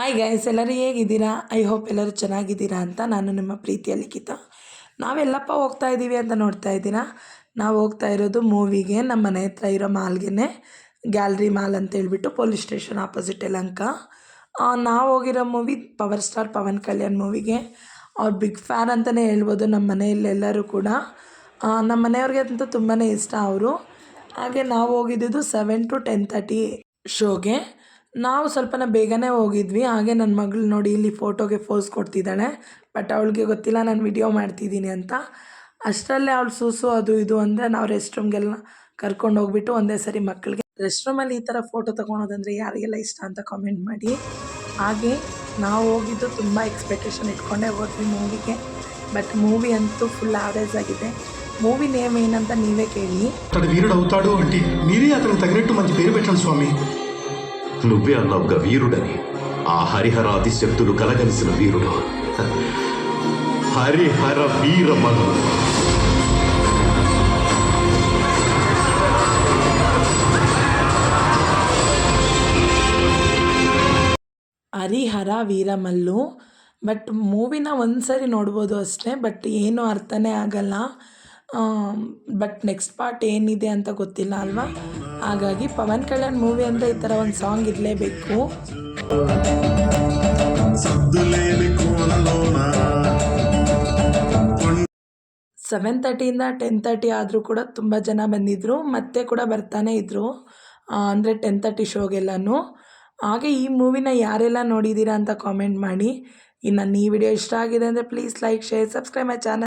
Hi guys, ಎಲ್ಲರೂ ಹೇಗಿದ್ದೀರಾ? I hope ಎಲ್ಲರೂ ಚೆನ್ನಾಗಿದ್ದೀರಾ ಅಂತ. ನಾನು ನಿಮ್ಮ ಪ್ರೀತಿಯ ಲಿಖಿತ. ನಾವೆಲ್ಲಪ್ಪ ಹೋಗ್ತಾ ಇದ್ದೀವಿ ಅಂತ ನೋಡ್ತಾ ಇದ್ದೀರಾ. ನಾವು ಹೋಗ್ತಾ ಇರೋದು ಮೂವಿಗೆ, ನಮ್ಮ ಮನೆ ಹತ್ರ ಇರೋ ಮಾಲ್ಗೆ, ಗ್ಯಾಲರಿ ಮಾಲ್ ಅಂತ ಹೇಳ್ಬಿಟ್ಟು, ಪೊಲೀಸ್ ಸ್ಟೇಷನ್ ಆಪೋಸಿಟ್ ಯಲಹಂಕ. ನಾವು ಹೋಗಿರೋ movie power star Pawan Kalyan ಮೂವಿಗೆ. ಅವ್ರು ಬಿಗ್ ಫ್ಯಾನ್ ಅಂತಲೇ ಹೇಳ್ಬೋದು ನಮ್ಮ ಮನೆಯಲ್ಲೆಲ್ಲರೂ ಕೂಡ. ನಮ್ಮ ಮನೆಯವ್ರಿಗೆ ಅಂತೂ ತುಂಬಾ ಇಷ್ಟ ಅವರು. ಹಾಗೆ ನಾವು ಹೋಗಿದ್ದು 7 to 10:30 ಶೋಗೆ. ನಾವು ಸ್ವಲ್ಪನ ಬೇಗನೆ ಹೋಗಿದ್ವಿ. ಹಾಗೆ ನನ್ನ ಮಗಳು ನೋಡಿ ಇಲ್ಲಿ ಫೋಟೋಗೆ ಪೋಸ್ ಕೊಡ್ತಿದ್ದಾಳೆ. ಬಟ್ ಅವಳಿಗೆ ಗೊತ್ತಿಲ್ಲ ನಾನು ವಿಡಿಯೋ ಮಾಡ್ತಿದ್ದೀನಿ ಅಂತ. ಅಷ್ಟರಲ್ಲೇ ಅವಳು ಸೂಸು ಅದು ಇದು ಅಂದರೆ ನಾವು ರೆಸ್ಟ್ ರೂಮ್ಗೆಲ್ಲ ಕರ್ಕೊಂಡು ಹೋಗ್ಬಿಟ್ಟು ಒಂದೇ ಸರಿ ಮಕ್ಕಳಿಗೆ ರೆಸ್ಟ್ ರೂಮಲ್ಲಿ ಈ ಥರ ಫೋಟೋ ತೊಗೊಳೋದಂದರೆ ಯಾರಿಗೆಲ್ಲ ಇಷ್ಟ ಅಂತ ಕಾಮೆಂಟ್ ಮಾಡಿ. ಹಾಗೆ ನಾವು ಹೋಗಿದ್ದು ತುಂಬ ಎಕ್ಸ್ಪೆಕ್ಟೇಷನ್ ಇಟ್ಕೊಂಡೇ ಹೋದ್ವಿ ಮೂವಿಗೆ. బట్ మూవీ అంతా ఫుల్ యావరేజ్ ఆಗಿದೆ. మూవీ నేమ్ ఏంటంత నీవే కేಳಿ. అతడు వీరుడు అవుతాడు అంటే మీరే అతనికి తగినట్టు మంచి పేరు పెట్టండి స్వామి. నువ్వే అన్నావుగా వీరుడని. ఆ హరిహరాది శక్తులు కలగలిసిన వీరుడు హరిహర వీరమను. ಹರಿಹರ ವೀರಮಲ್ಲು. ಬಟ್ ಮೂವಿನ ಒಂದು ಸರಿ ನೋಡ್ಬೋದು ಅಷ್ಟೇ. ಬಟ್ ಏನು ಅರ್ಥನೇ ಆಗಲ್ಲ. ಬಟ್ ನೆಕ್ಸ್ಟ್ ಪಾರ್ಟ್ ಏನಿದೆ ಅಂತ ಗೊತ್ತಿಲ್ಲ ಅಲ್ವಾ. ಹಾಗಾಗಿ ಪವನ್ ಕಲ್ಯಾಣ್ ಮೂವಿ ಅಂದರೆ ಈ ಥರ ಒಂದು ಸಾಂಗ್ ಇರಲೇಬೇಕು. 7:30 10:30 ಆದರೂ ಕೂಡ ತುಂಬ ಜನ ಬಂದಿದ್ದರು. ಮತ್ತೆ ಕೂಡ ಬರ್ತಾನೆ ಇದ್ದರು, ಅಂದರೆ 10:30 ಶೋಗೆಲ್ಲನೂ. ಹಾಗೆ ಈ ಮೂವಿನ ಯಾರೆಲ್ಲ ನೋಡಿದ್ದೀರಾ ಅಂತ ಕಾಮೆಂಟ್ ಮಾಡಿ. ಇನ್ನು ಈ ವಿಡಿಯೋ ಇಷ್ಟ ಆಗಿದೆ ಅಂದರೆ please like, share, subscribe my channel.